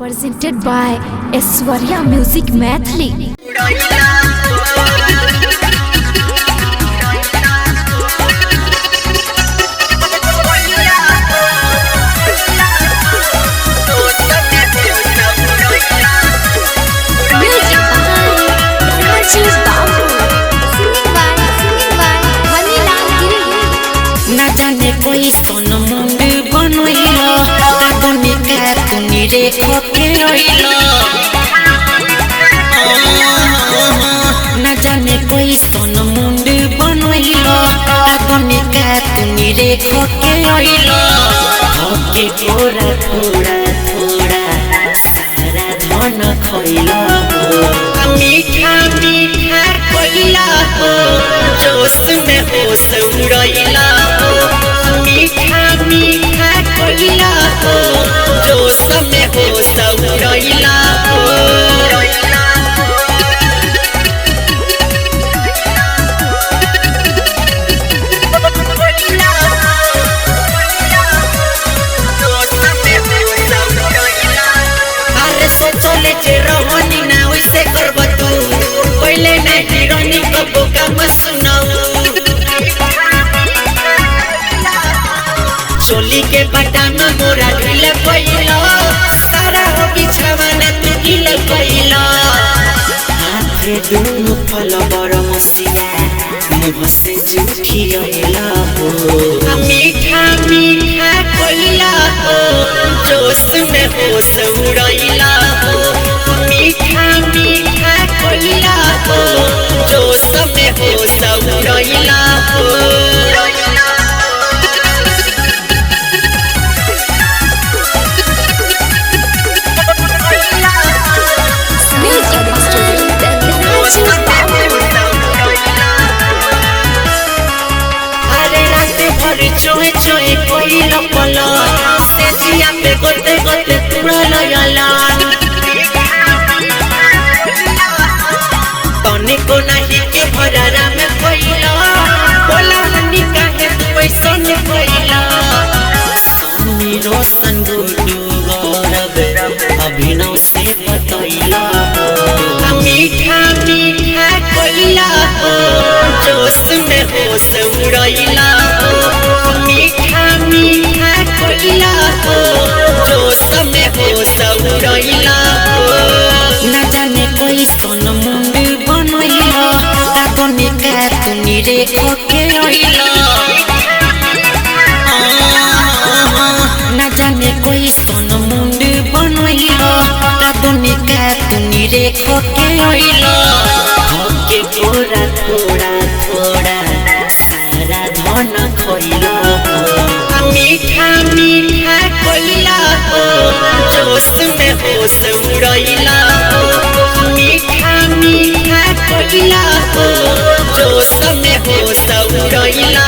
Presented by Aishwarya Music Mathli. कोई सोन मुंड बनोइलो आगोनी का तुनी रे खोके रोइलो न जाने कोई सोन मुंड बनोइलो आगोनी का तुनी रे खोके रोइलो खोके थोड़ा थोड़ा थोड़ा सारा धन खोइलो मीठा मीठा कोइला हो जोश में होश उड़ैला मीठा मीठा कोइला हो जोश में होश उड़ैला अरे सोचले जे रहनी ना वैसे करब तू पहले नहीं रहनी कबो काम सुनाऊ चोली के बटन मोरा ढील कइलो सारा बिछवाना तू ढील कइलो हाथे दुनु फल बर मसिया मुँह से झूठी अइला हो मीठा मीठा कोइला हो जोश में होश उड़ैला हो मीठा मीठा कोइला हो जोश में होश उड़ैला हो चोए चोए कोई लपला से जिया पे गोते गोते तुरा लयला तने को नहीं के भरारा में कोइला बोला हनी काहे पैसा ने कोइला सामी रोशन गुडू गौरव अभिनव से बतैला मीठा मीठा कोइला हो जोश में होश उड़ैला मीठा मीठा कोइला हो जोश में होश उड़ैला न जाने कोई सोन मुंड बनोइलो आगोनी का तुनी रे खोके रोइलो न जाने कोई सोन मुंड बनोइलो आगोनी का तुनी रे खोके रोइलो खोके थोड़ा थोड़ा थोड़ा सारा धन खोइलो मीठा मीठा कोइला हो जोश में होश उड़ैला हो मीठा मीठा कोइला हो जोश में होश उड़ैला